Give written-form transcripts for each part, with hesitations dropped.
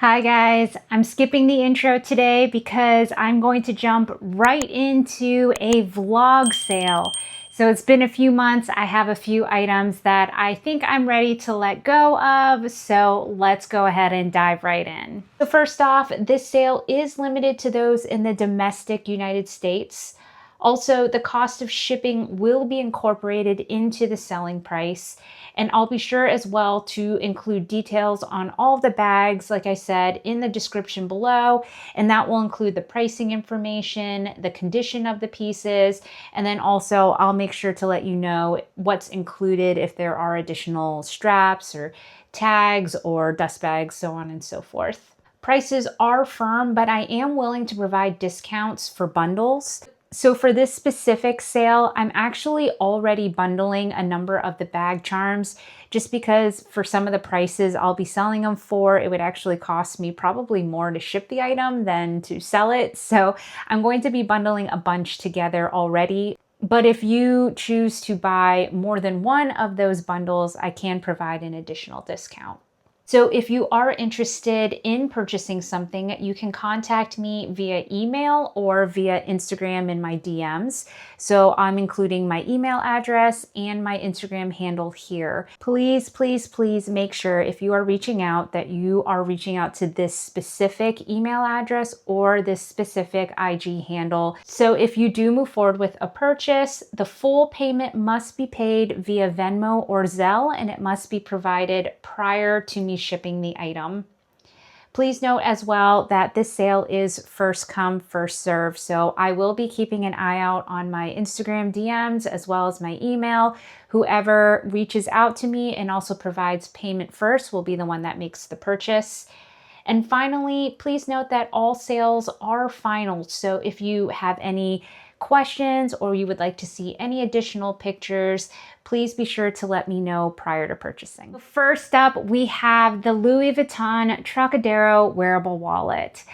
Hi guys, I'm skipping the intro today because I'm going to jump right into a vlog sale. So it's been a few months. I have a few items that I think I'm ready to let go of. So let's go ahead and dive right in. So first off, this sale is limited to those in the domestic United States. Also, the cost of shipping will be incorporated into the selling price. And I'll be sure as well to include details on all of the bags, like I said, in the description below. And that will include the pricing information, the condition of the pieces, and then also I'll make sure to let you know what's included if there are additional straps or tags or dust bags, so on and so forth. Prices are firm, but I am willing to provide discounts for bundles. So for this specific sale, I'm actually already bundling a number of the bag charms just because for some of the prices I'll be selling them for, it would actually cost me probably more to ship the item than to sell it. So I'm going to be bundling a bunch together already. But if you choose to buy more than one of those bundles, I can provide an additional discount. So if you are interested in purchasing something, you can contact me via email or via Instagram in my DMs. So I'm including my email address and my Instagram handle here. Please, please, please make sure if you are reaching out that you are reaching out to this specific email address or this specific IG handle. So if you do move forward with a purchase, the full payment must be paid via Venmo or Zelle, and it must be provided prior to me shipping the item. Please note as well that this sale is first come, first serve. So I will be keeping an eye out on my Instagram DMs as well as my email. Whoever reaches out to me and also provides payment first will be the one that makes the purchase. And finally, please note that all sales are final. So if you have any questions or you would like to see any additional pictures, please be sure to let me know prior to purchasing. First up, we have the Louis Vuitton Trocadéro wearable wallet.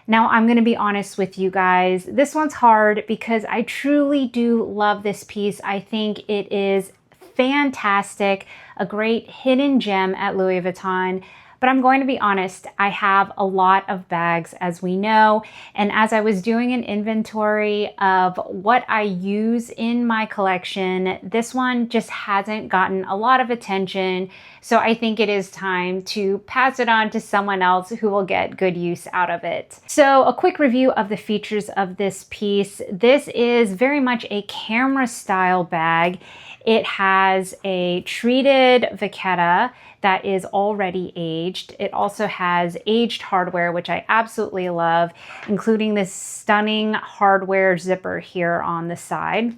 Now, I'm going to be honest with you guys. This one's hard because I truly do love this piece. I think it is fantastic, a great hidden gem at Louis Vuitton. But I'm going to be honest, I have a lot of bags, as we know. And as I was doing an inventory of what I use in my collection, this one just hasn't gotten a lot of attention. So I think it is time to pass it on to someone else who will get good use out of it. So a quick review of the features of this piece. This is very much a camera style bag. It has a treated vachetta that is already aged. It also has aged hardware, which I absolutely love, including this stunning hardware zipper here on the side.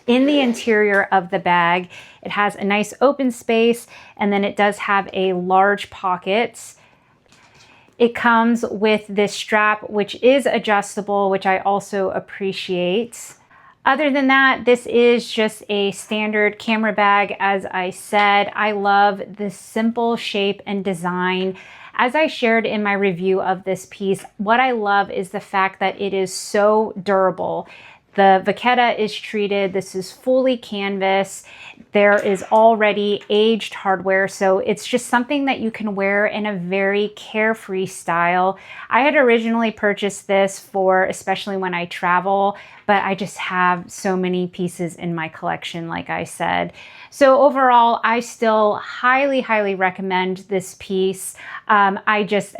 In the interior of the bag, it has a nice open space, and then it does have a large pocket. It comes with this strap, which is adjustable, which I also appreciate. Other than that, this is just a standard camera bag. As I said, I love the simple shape and design. As I shared in my review of this piece, what I love is the fact that it is so durable. The vachetta is treated. This is fully canvas. There is already aged hardware, so it's just something that you can wear in a very carefree style. I had originally purchased this for, especially when I travel, but I just have so many pieces in my collection, like I said. So overall, I still highly, highly recommend this piece. I just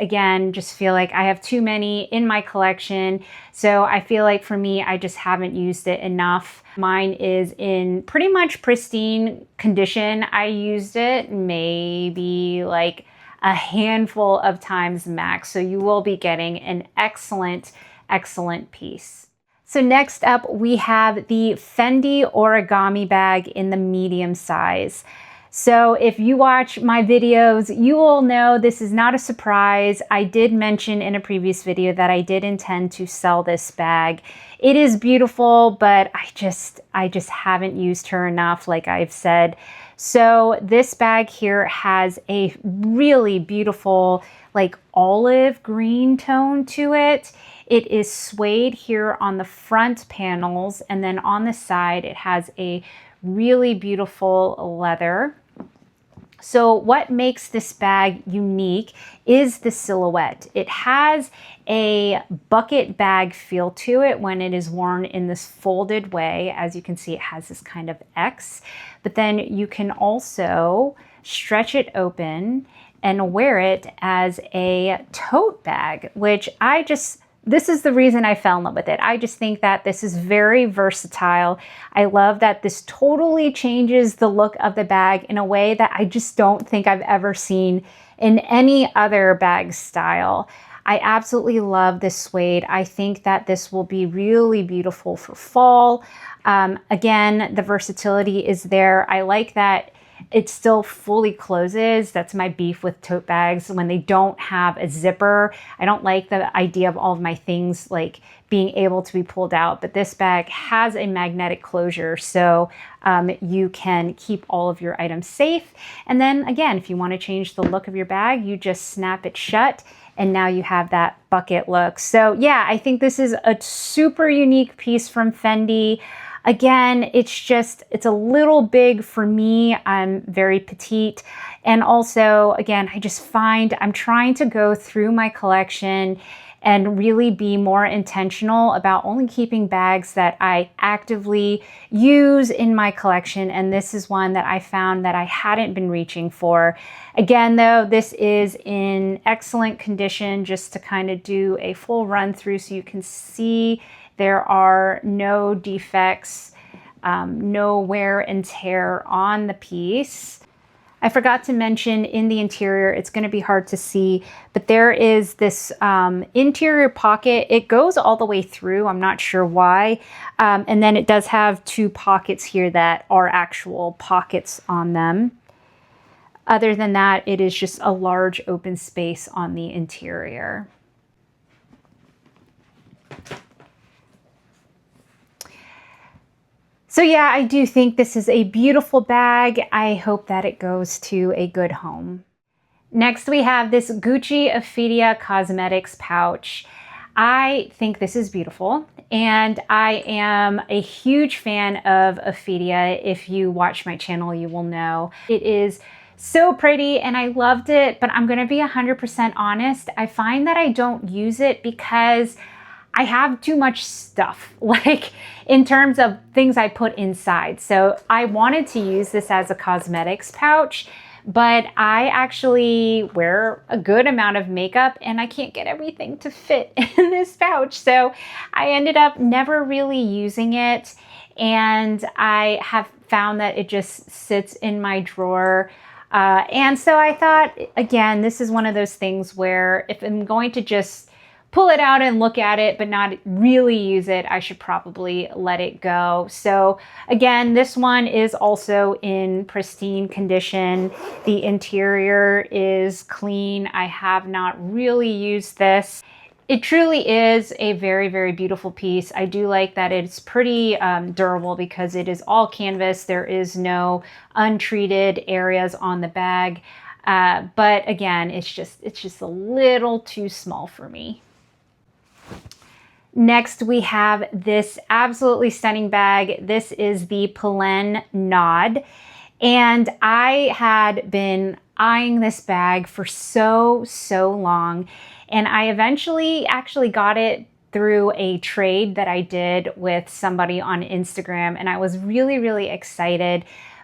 feel like I have too many in my collection. So I feel like for me, I just haven't used it enough. Mine is in pretty much pristine condition. I used it maybe like a handful of times max. So you will be getting an excellent, excellent piece. So next up, we have the Fendi Origami bag in the medium size. So if you watch my videos, you will know this is not a surprise. I did mention in a previous video that I did intend to sell this bag. It is beautiful, but I just haven't used her enough, like I've said. So this bag here has a really beautiful, like olive green tone to it. It is suede here on the front panels, and then on the side it has a really beautiful leather. So what makes this bag unique is the silhouette. It has a bucket bag feel to it when it is worn in this folded way. As you can see, it has this kind of X, but then you can also stretch it open and wear it as a tote bag, which this is the reason I fell in love with it. I just think that this is very versatile. I love that this totally changes the look of the bag in a way that I just don't think I've ever seen in any other bag style. I absolutely love this suede. I think that this will be really beautiful for fall. Again, the versatility is there. I like that it still fully closes. That's my beef with tote bags when they don't have a zipper. I don't like the idea of all of my things like being able to be pulled out, but this bag has a magnetic closure, so you can keep all of your items safe. And then again, if you want to change the look of your bag, you just snap it shut and now you have that bucket look. So yeah, I think this is a super unique piece from Fendi. Again, it's a little big for me. I'm very petite. And also, again, I just find I'm trying to go through my collection and really be more intentional about only keeping bags that I actively use in my collection. And this is one that I found that I hadn't been reaching for. Again, though, this is in excellent condition, just to kind of do a full run through so you can see there are no defects, no wear and tear on the piece. I forgot to mention in the interior, it's going to be hard to see, but there is this interior pocket. It goes all the way through. I'm not sure why. And then it does have two pockets here that are actual pockets on them. Other than that, it is just a large open space on the interior. So yeah, I do think this is a beautiful bag. I hope that it goes to a good home. Next, we have this Gucci OPHIDIA Cosmetics pouch. I think this is beautiful, and I am a huge fan of OPHIDIA. If you watch my channel, you will know. It is so pretty and I loved it, but I'm gonna be 100% honest. I find that I don't use it because I have too much stuff, like in terms of things I put inside. So I wanted to use this as a cosmetics pouch, but I actually wear a good amount of makeup and I can't get everything to fit in this pouch. So I ended up never really using it. And I have found that it just sits in my drawer. And so I thought, again, this is one of those things where if I'm going to just pull it out and look at it, but not really use it, I should probably let it go. So again, this one is also in pristine condition. The interior is clean. I have not really used this. It truly is a very, very beautiful piece. I do like that it's pretty durable because it is all canvas. There is no untreated areas on the bag. But again, it's just a little too small for me. Next, we have this absolutely stunning bag. This is the Polene Nodde. And I had been eyeing this bag for so long. And I eventually actually got it through a trade that I did with somebody on Instagram. And I was really, really excited.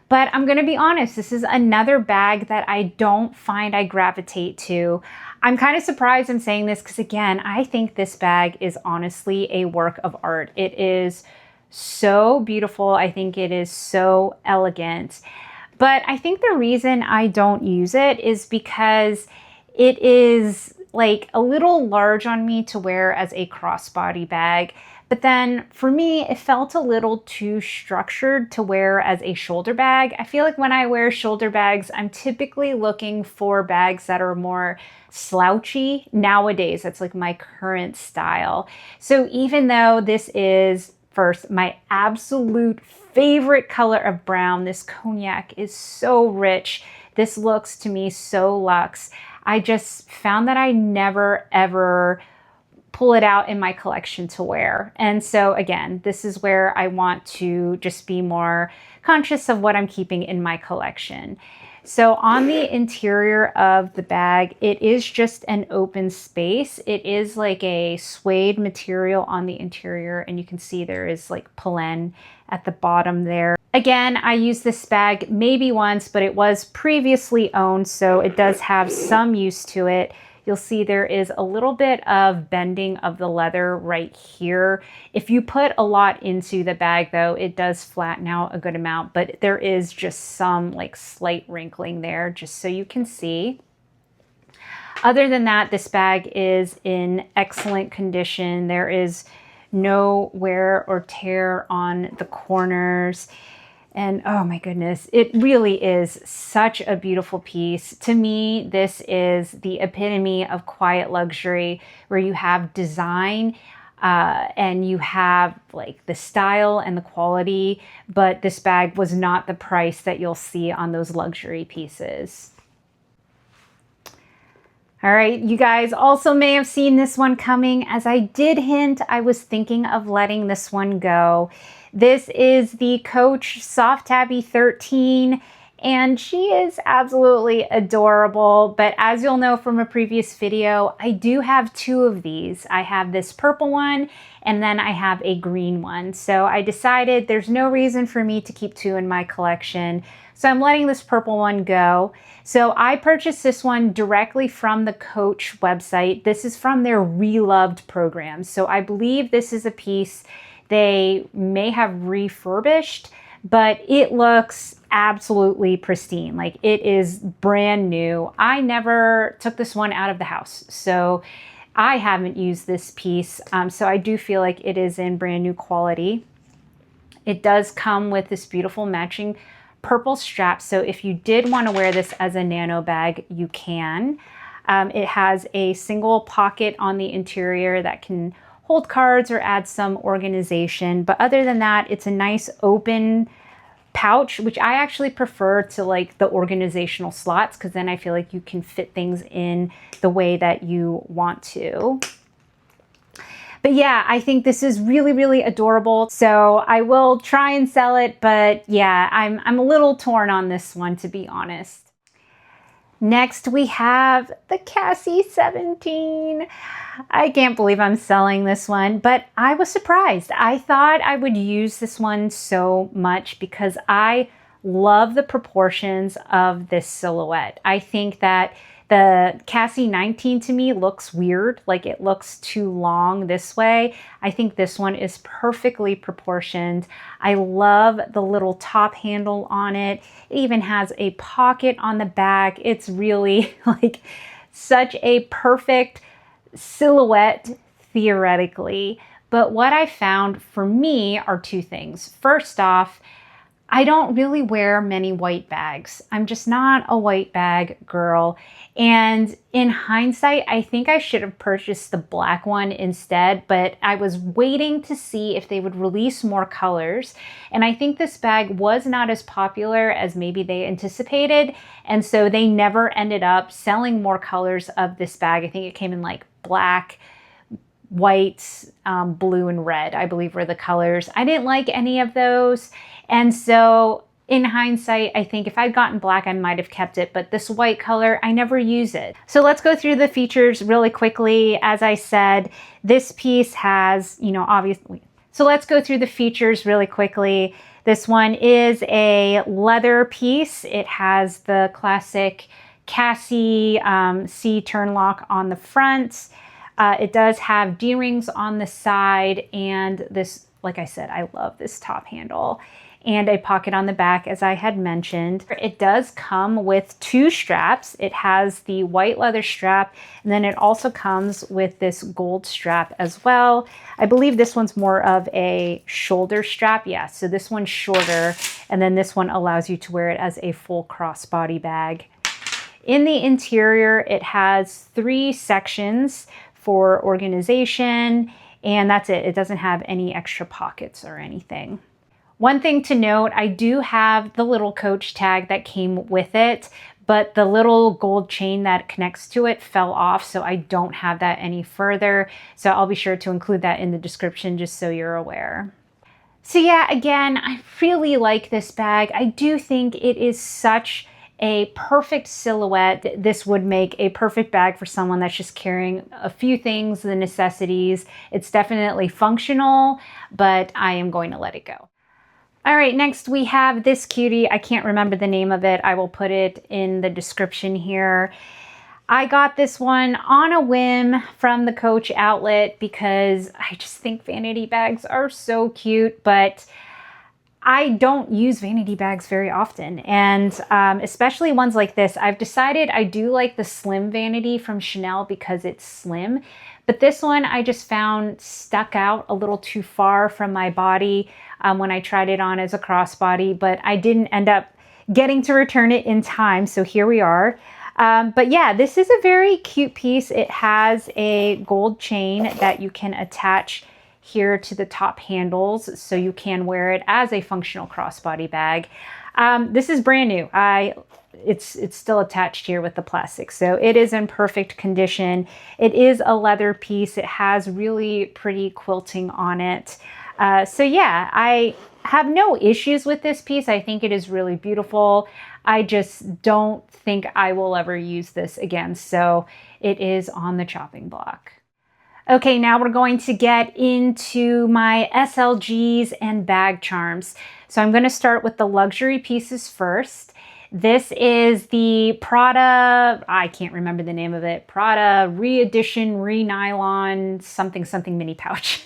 But I'm gonna be honest, this is another bag that I don't find I gravitate to. I'm kind of surprised I'm saying this because again, I think this bag is honestly a work of art. It is so beautiful. I think it is so elegant. But I think the reason I don't use it is because it is like a little large on me to wear as a crossbody bag. But then for me, it felt a little too structured to wear as a shoulder bag. I feel like when I wear shoulder bags, I'm typically looking for bags that are more slouchy nowadays. That's like my current style. So even though this is first my absolute favorite color of brown, this cognac is so rich. This looks to me so luxe. I just found that I never ever pull it out in my collection to wear. And so again, this is where I want to just be more conscious of what I'm keeping in my collection. So on the interior of the bag, it is just an open space. It is like a suede material on the interior, and you can see there is like Polene at the bottom there. Again, I used this bag maybe once, but it was previously owned, so it does have some use to it. You'll see there is a little bit of bending of the leather right here. If you put a lot into the bag though, it does flatten out a good amount, but there is just some like slight wrinkling there, just so you can see. Other than that, this bag is in excellent condition. There is no wear or tear on the corners. And oh my goodness, it really is such a beautiful piece. To me, this is the epitome of quiet luxury, where you have design and you have like the style and the quality, but this bag was not the price that you'll see on those luxury pieces. All right, you guys also may have seen this one coming. As I did hint, I was thinking of letting this one go. This is the Coach Soft Tabby 13, and she is absolutely adorable. But as you'll know from a previous video, I do have two of these. I have this purple one, and then I have a green one. So I decided there's no reason for me to keep two in my collection. So I'm letting this purple one go. So I purchased this one directly from the Coach website. This is from their Reloved program. So I believe this is a piece they may have refurbished, but it looks absolutely pristine. Like, it is brand new. I never took this one out of the house, so I haven't used this piece. So I do feel like it is in brand new quality. It does come with this beautiful matching purple strap. So if you did want to wear this as a nano bag, you can. It has a single pocket on the interior that can hold cards or add some organization. But other than that, it's a nice open pouch, which I actually prefer to like the organizational slots, because then I feel like you can fit things in the way that you want to. But yeah, I think this is really, really adorable. So I will try and sell it, but yeah, I'm a little torn on this one, to be honest. Next, we have the Cassie 17. I can't believe I'm selling this one, but I was surprised. I thought I would use this one so much because I love the proportions of this silhouette. I think that the Cassie 19 to me looks weird, like it looks too long this way. I think this one is perfectly proportioned. I love the little top handle on it. It even has a pocket on the back. It's really like such a perfect silhouette theoretically. But what I found for me are two things. First off, I don't really wear many white bags. I'm just not a white bag girl. And in hindsight, I think I should have purchased the black one instead, but I was waiting to see if they would release more colors. And I think this bag was not as popular as maybe they anticipated. And so they never ended up selling more colors of this bag. I think it came in like black, white, blue, and red, I believe were the colors. I didn't like any of those. And so in hindsight, I think if I'd gotten black, I might have kept it, but this white color, I never use it. So let's go through the features really quickly. As I said, this piece has, obviously, so let's go through the features really quickly. This one is a leather piece. It has the classic Cassie C turn lock on the front. It does have D-rings on the side, and this, like I said, I love this top handle, and a pocket on the back, as I had mentioned. It does come with two straps. It has the white leather strap, and then it also comes with this gold strap as well. I believe this one's more of a shoulder strap. Yeah, so this one's shorter, and then this one allows you to wear it as a full crossbody bag. In the interior, it has 3 sections for organization, and that's it. It doesn't have any extra pockets or anything. One thing to note, I do have the little Coach tag that came with it, but the little gold chain that connects to it fell off, so I don't have that any further. So I'll be sure to include that in the description just so you're aware. So yeah, again, I really like this bag. I do think it is such a perfect silhouette. This would make a perfect bag for someone that's just carrying a few things, the necessities. It's definitely functional, but I am going to let it go. All right, next we have this cutie. I can't remember the name of it. I will put it in the description here. I got this one on a whim from the Coach outlet because I just think vanity bags are so cute, but I don't use vanity bags very often. And especially ones like this, I've decided I do like the slim vanity from Chanel because it's slim, but this one I just found stuck out a little too far from my body when I tried it on as a crossbody, but I didn't end up getting to return it in time. So here we are. But yeah, this is a very cute piece. It has a gold chain that you can attach here to the top handles, so you can wear it as a functional crossbody bag. This is brand new. It's still attached here with the plastic, so it is in perfect condition. It is a leather piece. It has really pretty quilting on it. So yeah, I have no issues with this piece. I think it is really beautiful. I just don't think I will ever use this again, so it is on the chopping block. Okay, now we're going to get into my SLGs and bag charms. So I'm going to start with the luxury pieces first. This is the Prada, I can't remember the name of it, Prada Re-Edition Re-Nylon something mini pouch.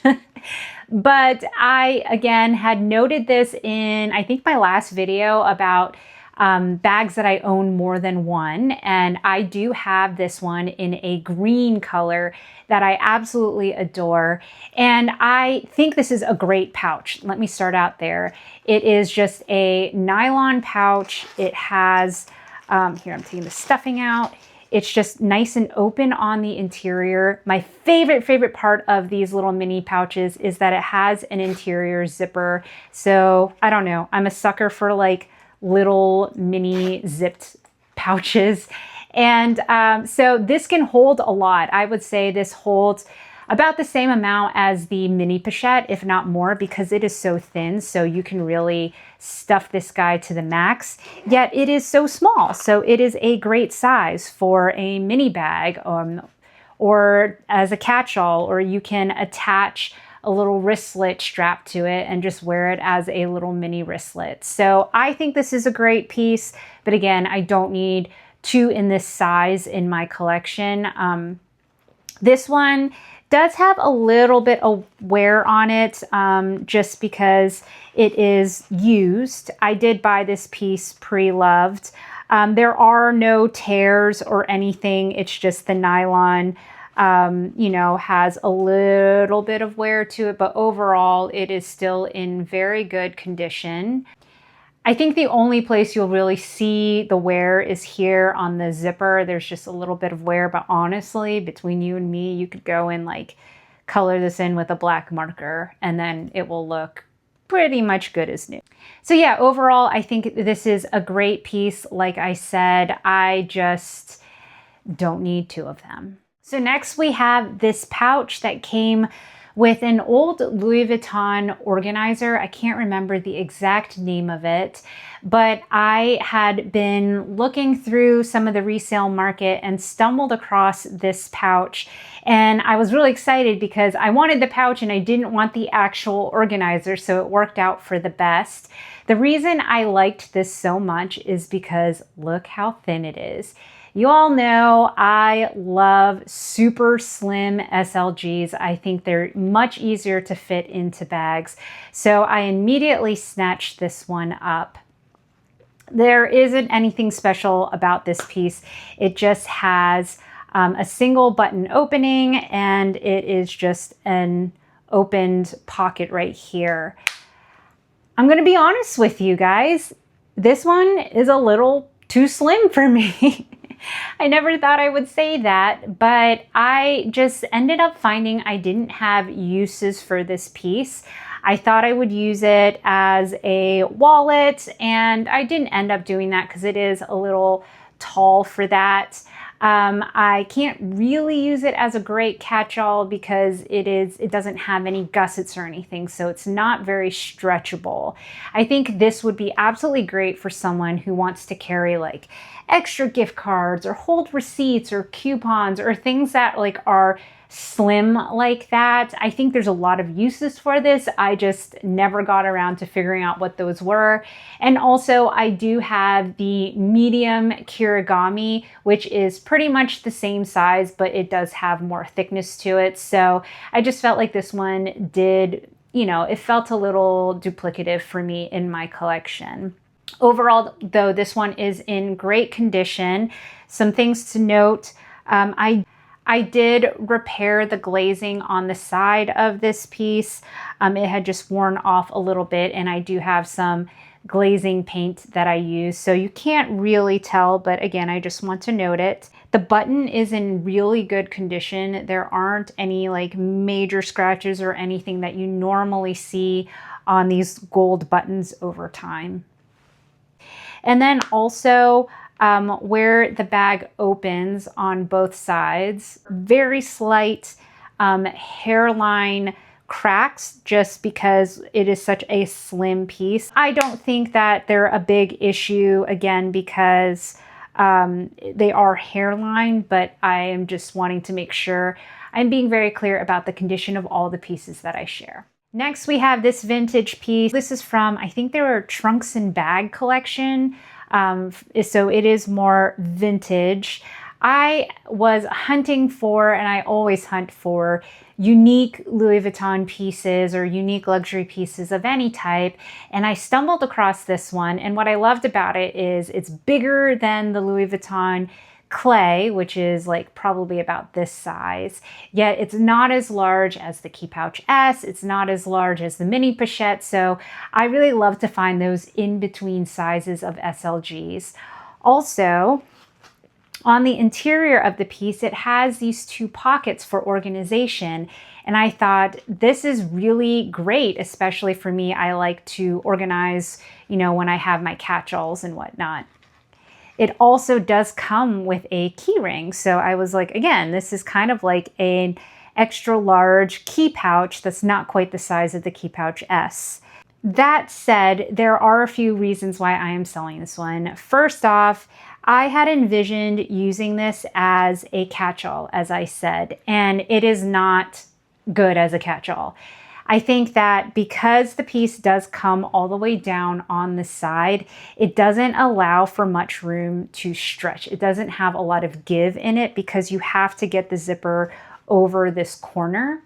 But I, again, had noted this in, I think, my last video about bags that I own more than one, and I do have this one in a green color that I absolutely adore, and I think this is a great pouch. Let me start out there. It is just a nylon pouch. It has, here I'm taking the stuffing out. It's just nice and open on the interior. My favorite part of these little mini pouches is that it has an interior zipper. So I don't know, I'm a sucker for like little mini zipped pouches. And so this can hold a lot. I would say this holds about the same amount as the mini pochette, if not more, because it is so thin. So you can really stuff this guy to the max, yet it is so small. So it is a great size for a mini bag or as a catch-all, or you can attach a little wristlet strap to it and just wear it as a little mini wristlet. So I think this is a great piece, but again, I don't need two in this size in my collection. This one does have a little bit of wear on it, just because it is used. I did buy this piece pre-loved. There are no tears or anything. It's just the nylon, you know, has a little bit of wear to it, but overall it is still in very good condition. I think the only place you'll really see the wear is here on the zipper. There's just a little bit of wear, but honestly, between you and me, you could go and like color this in with a black marker and then it will look pretty much good as new. So yeah, overall, I think this is a great piece. Like I said, I just don't need two of them. So next we have this pouch that came with an old Louis Vuitton organizer. I can't remember the exact name of it, but I had been looking through some of the resale market and stumbled across this pouch. And I was really excited because I wanted the pouch and I didn't want the actual organizer, so it worked out for the best. The reason I liked this so much is because look how thin it is. You all know I love super slim SLGs. I think they're much easier to fit into bags. So I immediately snatched this one up. There isn't anything special about this piece. It just has a single button opening and it is just an opened pocket right here. I'm gonna be honest with you guys. This one is a little too slim for me. I never thought I would say that, but I just ended up finding I didn't have uses for this piece. I thought I would use it as a wallet, and I didn't end up doing that because it is a little tall for that. I can't really use it as a great catch-all because it doesn't have any gussets or anything, so it's not very stretchable. I think this would be absolutely great for someone who wants to carry like extra gift cards or hold receipts or coupons or things that like are slim like that. I think there's a lot of uses for this. I just never got around to figuring out what those were. And also I do have the medium Origami, which is pretty much the same size, but it does have more thickness to it. So I just felt like this one did, you know, it felt a little duplicative for me in my collection. Overall, though, this one is in great condition. Some things to note, I did repair the glazing on the side of this piece. It had just worn off a little bit, and I do have some glazing paint that I use, so you can't really tell, but again, I just want to note it. The button is in really good condition. There aren't any like major scratches or anything that you normally see on these gold buttons over time. And then also, where the bag opens on both sides, very slight hairline cracks just because it is such a slim piece. I don't think that they're a big issue, again, because they are hairline, but I am just wanting to make sure I'm being very clear about the condition of all the pieces that I share. Next, we have this vintage piece. This is from, I think they were Trunks and Bag collection. So it is more vintage. I was hunting for, and I always hunt for, unique Louis Vuitton pieces or unique luxury pieces of any type. And I stumbled across this one. And what I loved about it is it's bigger than the Louis Vuitton clay, which is like probably about this size, yet it's not as large as the Key Pouch S. It's not as large as the mini pochette. So I really love to find those in between sizes of SLGs. Also, on the interior of the piece, it has these two pockets for organization. And I thought this is really great, especially for me. I like to organize, you know, when I have my catch-alls and whatnot. It also does come with a key ring. So I was like, again, this is kind of like an extra large key pouch that's not quite the size of the Key Pouch S. That said, there are a few reasons why I am selling this one. First off, I had envisioned using this as a catch-all, as I said, and it is not good as a catch-all. I think that because the piece does come all the way down on the side, it doesn't allow for much room to stretch. It doesn't have a lot of give in it because you have to get the zipper over this corner.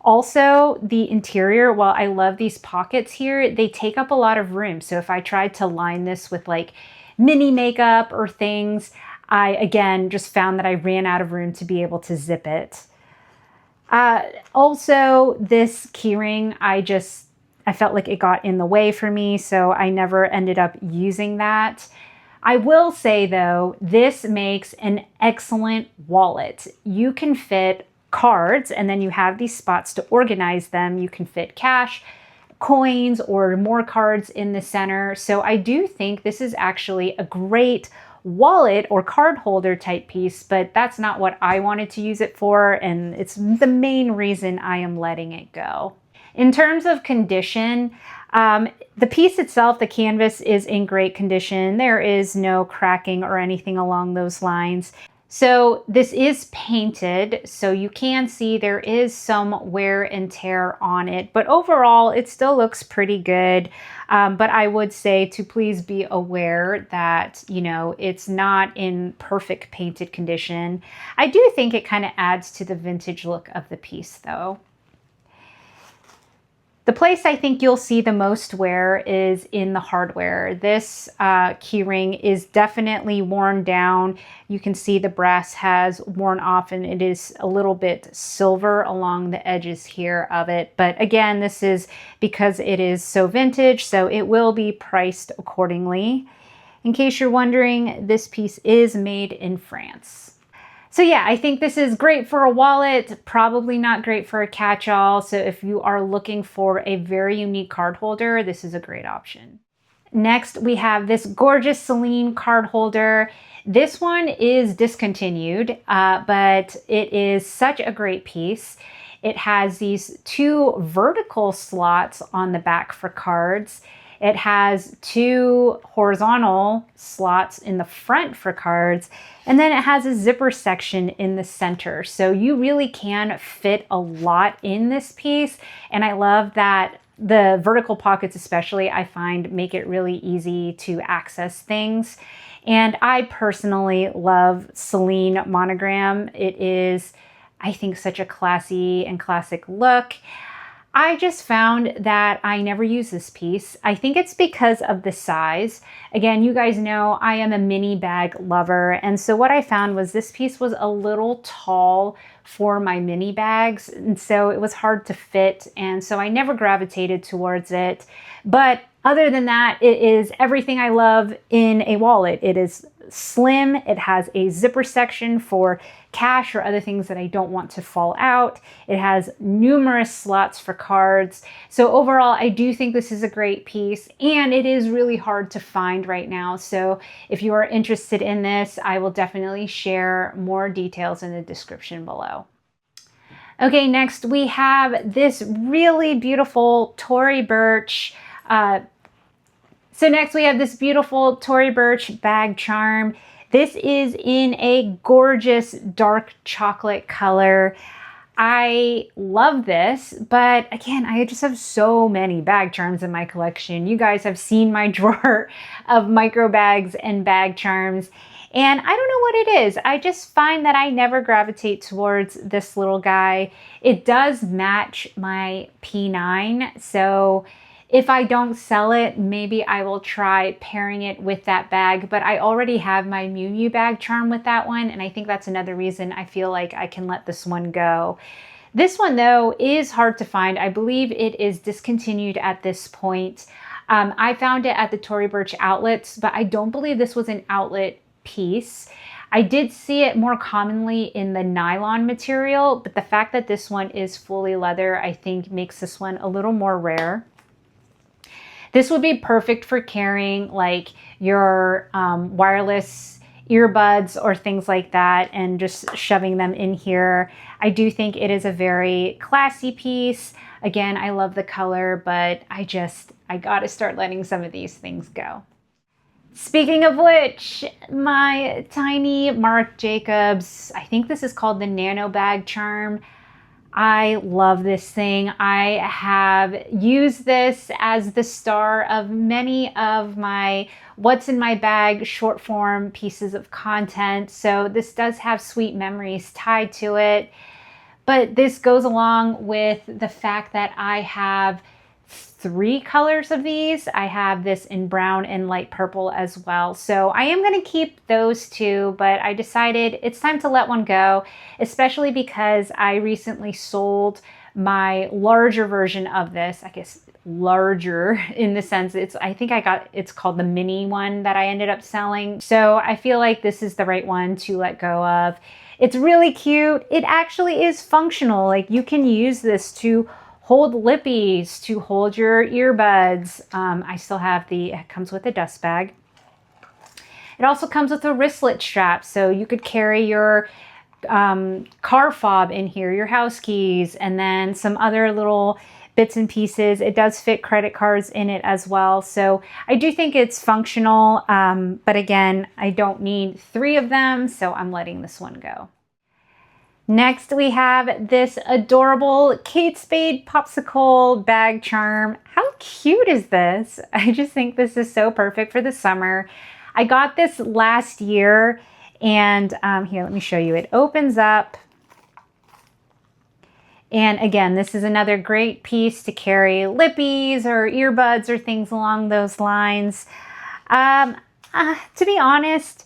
Also, the interior, while I love these pockets here, they take up a lot of room. So if I tried to line this with like mini makeup or things, I again just found that I ran out of room to be able to zip it. Also, this keyring, I felt like it got in the way for me, so I never ended up using that. I will say though, this makes an excellent wallet. You can fit cards, and then you have these spots to organize them. You can fit cash, coins, or more cards in the center. So I do think this is actually a great wallet or card holder type piece, but that's not what I wanted to use it for, and it's the main reason I am letting it go. In terms of condition, the piece itself, the canvas, is in great condition. There is no cracking or anything along those lines. So this is painted, so you can see there is some wear and tear on it, but overall it still looks pretty good. But I would say to please be aware that, you know, it's not in perfect painted condition. I do think it kind of adds to the vintage look of the piece though. The place I think you'll see the most wear is in the hardware. This keyring is definitely worn down. You can see the brass has worn off and it is a little bit silver along the edges here of it. But again, this is because it is so vintage, so it will be priced accordingly. In case you're wondering, this piece is made in France. So yeah, I think this is great for a wallet, probably not great for a catch-all. So if you are looking for a very unique card holder, this is a great option. Next, we have this gorgeous Celine card holder. This one is discontinued, but it is such a great piece. It has these 2 vertical slots on the back for cards. It has 2 horizontal slots in the front for cards, and then it has a zipper section in the center. So you really can fit a lot in this piece, and I love that the vertical pockets especially, I find, make it really easy to access things. And I personally love Celine monogram. It is, I think, such a classy and classic look. I just found that I never use this piece. I think it's because of the size. Again, you guys know I am a mini bag lover. And so what I found was this piece was a little tall for my mini bags. And so it was hard to fit. And so I never gravitated towards it. But other than that, it is everything I love in a wallet. It is slim. It has a zipper section for cash or other things that I don't want to fall out. It has numerous slots for cards. So overall, I do think this is a great piece, and it is really hard to find right now. So if you are interested in this, I will definitely share more details in the description below. Okay, next we have this really beautiful Tory Burch. So next we have this beautiful Tory Burch bag charm. This is in a gorgeous dark chocolate color. I love this, but again, I just have so many bag charms in my collection. You guys have seen my drawer of micro bags and bag charms, and I don't know what it is. I just find that I never gravitate towards this little guy. It does match my P9, so if I don't sell it, maybe I will try pairing it with that bag, but I already have my Miu Miu bag charm with that one, and I think that's another reason I feel like I can let this one go. This one, though, is hard to find. I believe it is discontinued at this point. I found it at the Tory Burch outlets, but I don't believe this was an outlet piece. I did see it more commonly in the nylon material, but the fact that this one is fully leather, I think makes this one a little more rare. This would be perfect for carrying like your wireless earbuds or things like that and just shoving them in here. I do think it is a very classy piece. Again, I love the color, but I gotta start letting some of these things go. Speaking of which, my tiny Marc Jacobs, I think this is called the Nano bag charm. I love this thing. I have used this as the star of many of my what's in my bag short form pieces of content. So this does have sweet memories tied to it. But this goes along with the fact that I have 3 colors of these. I have this in brown and light purple as well. So I am going to keep those 2, but I decided it's time to let one go, especially because I recently sold my larger version of this. I guess larger in the sense it's called the mini one that I ended up selling. So I feel like this is the right one to let go of. It's really cute. It actually is functional. Like you can use this to hold lippies, to hold your earbuds. I still have it comes with a dust bag. It also comes with a wristlet strap, so you could carry your car fob in here, your house keys, and then some other little bits and pieces. It does fit credit cards in it as well. So I do think it's functional, but again, I don't need 3 of them, so I'm letting this one go. Next, we have this adorable Kate Spade Popsicle bag charm. How cute is this? I just think this is so perfect for the summer. I got this last year, and here, let me show you. It opens up. And again, this is another great piece to carry lippies or earbuds or things along those lines. To be honest,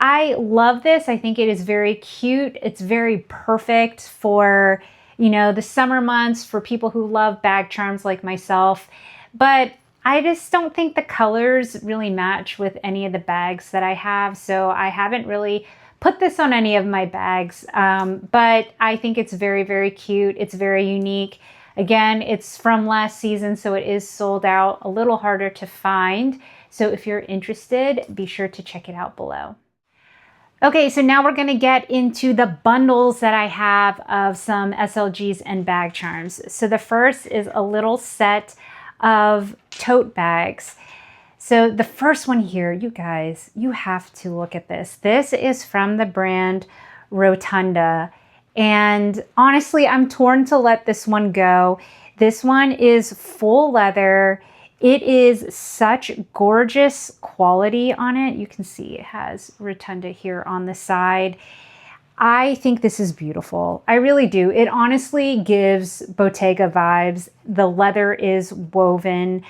I love this. I think it is very cute. It's very perfect for, you know, the summer months, for people who love bag charms like myself. But I just don't think the colors really match with any of the bags that I have. So I haven't really put this on any of my bags. But I think it's very, very cute. It's very unique. Again, it's from last season, so it is sold out, a little harder to find. So if you're interested, be sure to check it out below. Okay, so now we're gonna get into the bundles that I have of some SLGs and bag charms. So the first is a little set of tote bags. So the first one here, you guys, you have to look at this. This is from the brand Rotunda. And honestly, I'm torn to let this one go. This one is full leather. It is such gorgeous quality on it. You can see it has Rotunda here on the side. I think this is beautiful. I really do. It honestly gives Bottega vibes. The leather is woven.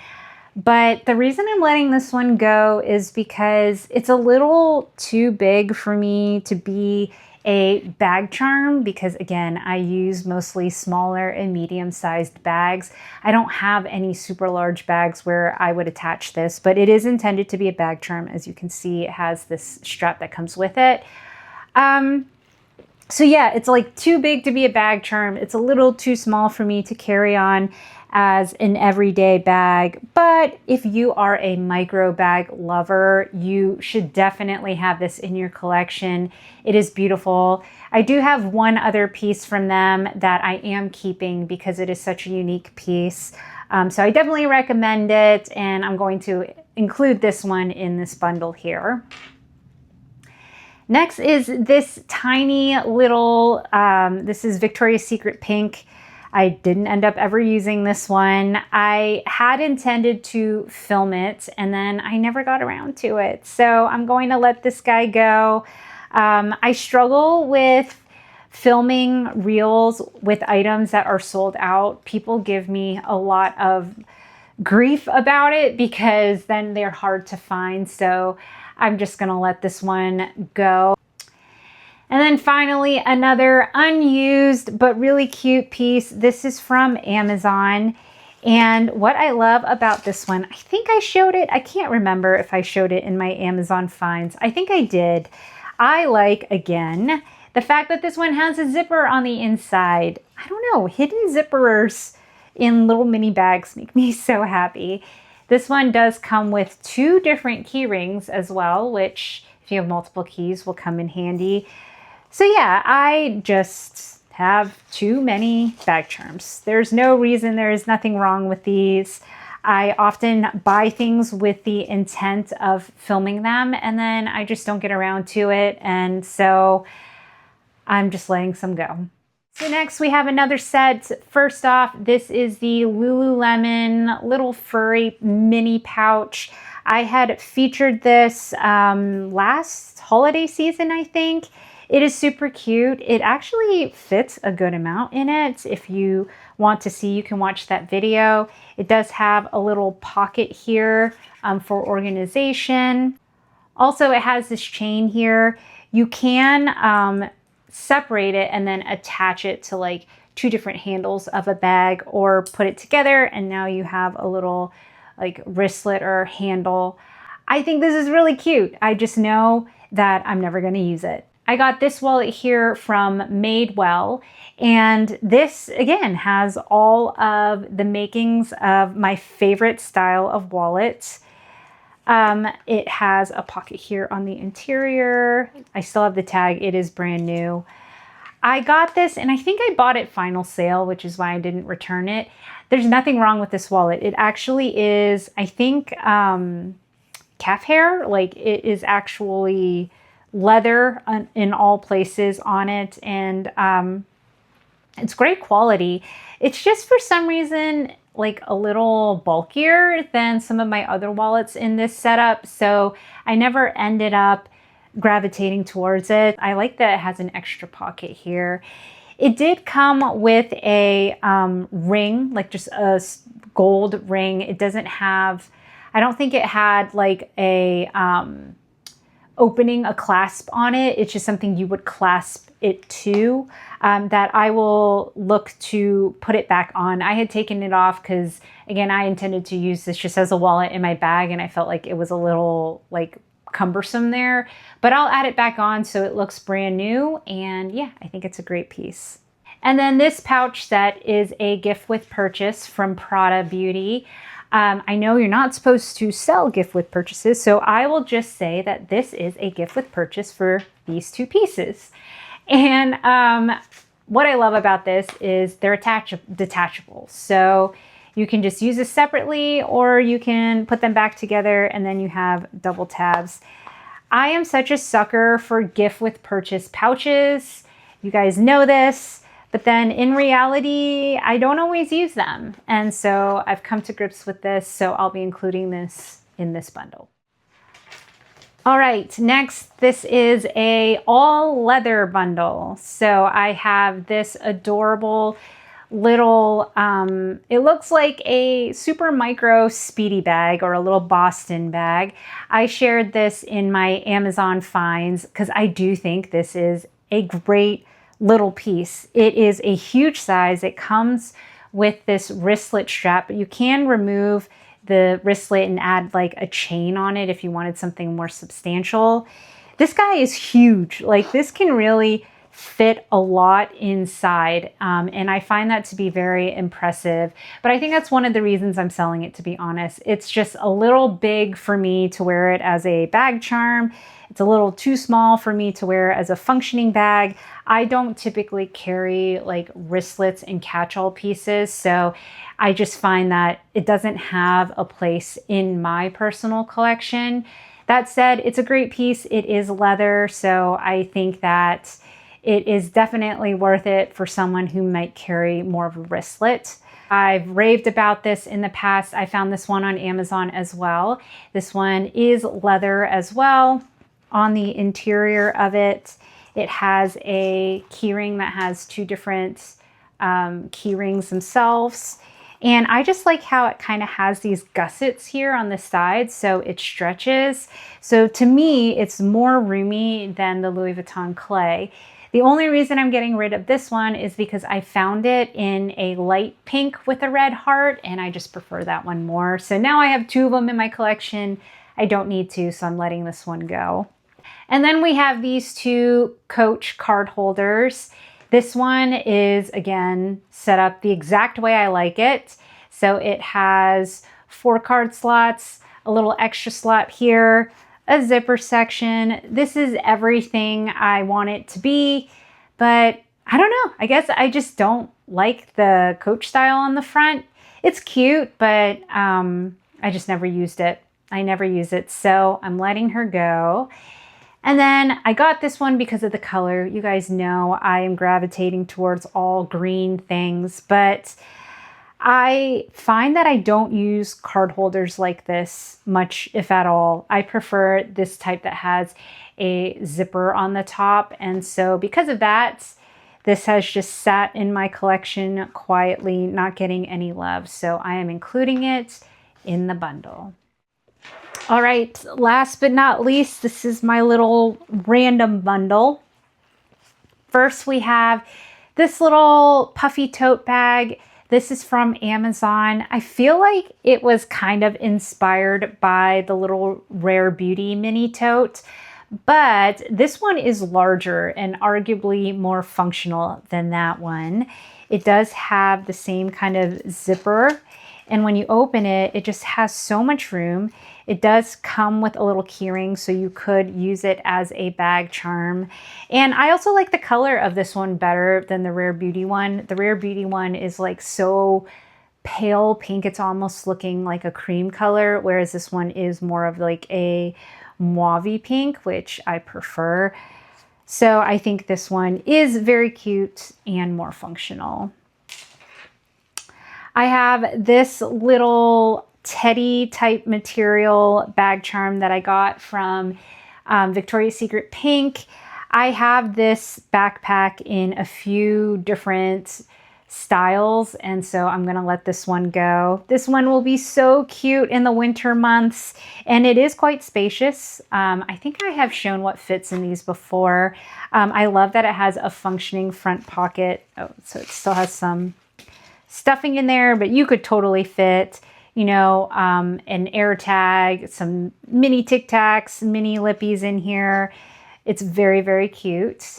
But the reason I'm letting this one go is because it's a little too big for me to be a bag charm, because again, I use mostly smaller and medium-sized bags. I don't have any super large bags where I would attach this, but it is intended to be a bag charm. As you can see, it has this strap that comes with it. So yeah, it's like too big to be a bag charm. It's a little too small for me to carry on as an everyday bag. But if you are a micro bag lover, you should definitely have this in your collection. It is beautiful. I do have one other piece from them that I am keeping because it is such a unique piece. So I definitely recommend it, and I'm going to include this one in this bundle here. Next is this tiny little, this is Victoria's Secret Pink. I didn't end up ever using this one. I had intended to film it and then I never got around to it. So I'm going to let this guy go. I struggle with filming reels with items that are sold out. People give me a lot of grief about it because then they're hard to find. So I'm just gonna let this one go. And then finally, another unused but really cute piece. This is from Amazon. And what I love about this one, I think I showed it. I can't remember if I showed it in my Amazon finds. I think I did. I like, again, the fact that this one has a zipper on the inside. I don't know, hidden zippers in little mini bags make me so happy. This one does come with 2 different key rings as well, which if you have multiple keys will come in handy. So yeah, I just have too many bag charms. There's no reason, there is nothing wrong with these. I often buy things with the intent of filming them and then I just don't get around to it. And so I'm just letting some go. So next we have another set. First off, this is the Lululemon little furry mini pouch. I had featured this last holiday season, I think. It is super cute. It actually fits a good amount in it. If you want to see, you can watch that video. It does have a little pocket here for organization. Also, it has this chain here. You can separate it and then attach it to like 2 different handles of a bag or put it together and now you have a little like wristlet or handle. I think this is really cute. I just know that I'm never going to use it. I got this wallet here from Madewell, and this again has all of the makings of my favorite style of wallet. It has a pocket here on the interior. I still have the tag. It is brand new. I got this and I think I bought it final sale, which is why I didn't return it. There's nothing wrong with this wallet. It actually is, I think, calf hair. Like it is actually leather in all places on it, and it's great quality. It's just for some reason like a little bulkier than some of my other wallets in this setup, so I never ended up gravitating towards it. I like that it has an extra pocket here. It did come with a ring, like just a gold ring. It doesn't have, I don't think it had like a opening, a clasp on it. It's just something you would clasp it to, that I will look to put it back on. I had taken it off because again, I intended to use this just as a wallet in my bag and I felt like it was a little like cumbersome there, but I'll add it back on so it looks brand new. And yeah, I think it's a great piece. And then this pouch set is a gift with purchase from Prada Beauty. I know you're not supposed to sell gift with purchases, so I will just say that this is a gift with purchase for these two pieces. And what I love about this is they're detachable. So you can just use this separately, or you can put them back together and then you have double tabs. I am such a sucker for gift with purchase pouches. You guys know this, but then in reality, I don't always use them. And so I've come to grips with this, so I'll be including this in this bundle. All right, next, this is a all leather bundle. So I have this adorable little, it looks like a super micro Speedy bag or a little Boston bag. I shared this in my Amazon finds because I do think this is a great little piece. It is a huge size. It comes with this wristlet strap, but you can remove the wristlet and add like a chain on it if you wanted something more substantial. This guy is huge. Like, this can really fit a lot inside, and I find that to be very impressive. But I think that's one of the reasons I'm selling it, to be honest. It's just a little big for me to wear it as a bag charm. It's a little too small for me to wear as a functioning bag. I don't typically carry like wristlets and catch-all pieces, so I just find that it doesn't have a place in my personal collection. That said, it's a great piece. It is leather, so I think that it is definitely worth it for someone who might carry more of a wristlet. I've raved about this in the past. I found this one on Amazon as well. This one is leather as well. On the interior of it, it has a keyring that has two different key rings themselves. And I just like how it kind of has these gussets here on the side, so it stretches. So to me, it's more roomy than the Louis Vuitton Clay. The only reason I'm getting rid of this one is because I found it in a light pink with a red heart, and I just prefer that one more. So now I have two of them in my collection. I don't need to, so I'm letting this one go. And then we have these two Coach card holders. This one is, again, set up the exact way I like it. So it has 4 card slots, a little extra slot here, a zipper section. This is everything I want it to be, but I don't know. I guess I just don't like the Coach style on the front. It's cute, but I just never used it. I never use it, so I'm letting her go. And then I got this one because of the color. You guys know I am gravitating towards all green things, but I find that I don't use card holders like this much, if at all. I prefer this type that has a zipper on the top. And so because of that, this has just sat in my collection quietly, not getting any love. So I am including it in the bundle. All right, last but not least, this is my little random bundle. First, we have this little puffy tote bag. This is from Amazon. I feel like it was kind of inspired by the little Rare Beauty mini tote, but this one is larger and arguably more functional than that one. It does have the same kind of zipper, and when you open it, it just has so much room. It does come with a little keyring, so you could use it as a bag charm. And I also like the color of this one better than the Rare Beauty one. The Rare Beauty one is like so pale pink, it's almost looking like a cream color, whereas this one is more of like a mauve pink, which I prefer. So I think this one is very cute and more functional. I have this little teddy type material bag charm that I got from Victoria's Secret Pink. I have this backpack in a few different styles, and so I'm gonna let this one go. This one will be so cute in the winter months, and it is quite spacious. I think I have shown what fits in these before. I love that it has a functioning front pocket. Oh, so it still has some stuffing in there, but you could totally fit, you know, an air tag, some mini Tic Tacs, mini lippies in here. It's very, very cute.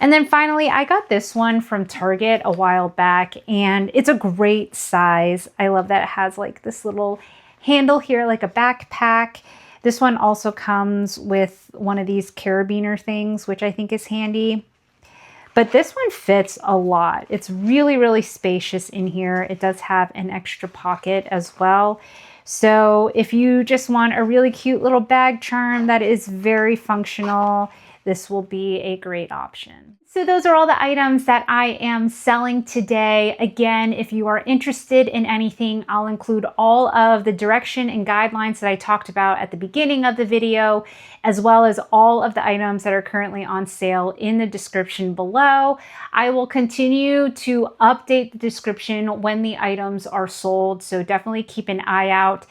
And then finally, I got this one from Target a while back, and it's a great size. I love that it has like this little handle here, like a backpack. This one also comes with one of these carabiner things, which I think is handy. But this one fits a lot. It's really, really spacious in here. It does have an extra pocket as well. So if you just want a really cute little bag charm that is very functional, this will be a great option. So those are all the items that I am selling today. Again, if you are interested in anything, I'll include all of the direction and guidelines that I talked about at the beginning of the video, as well as all of the items that are currently on sale in the description below. I will continue to update the description when the items are sold, so definitely keep an eye out.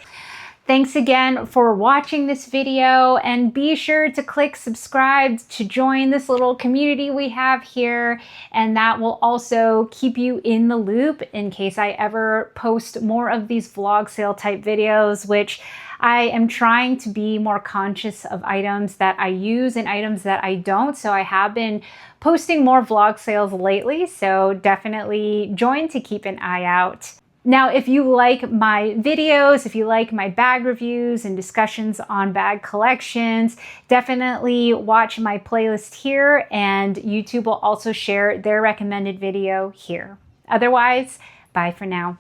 Thanks again for watching this video, and be sure to click subscribe to join this little community we have here, and that will also keep you in the loop in case I ever post more of these vlog sale type videos, which I am trying to be more conscious of items that I use and items that I don't. So I have been posting more vlog sales lately, so definitely join to keep an eye out. Now, if you like my videos, if you like my bag reviews and discussions on bag collections, definitely watch my playlist here, and YouTube will also share their recommended video here. Otherwise, bye for now.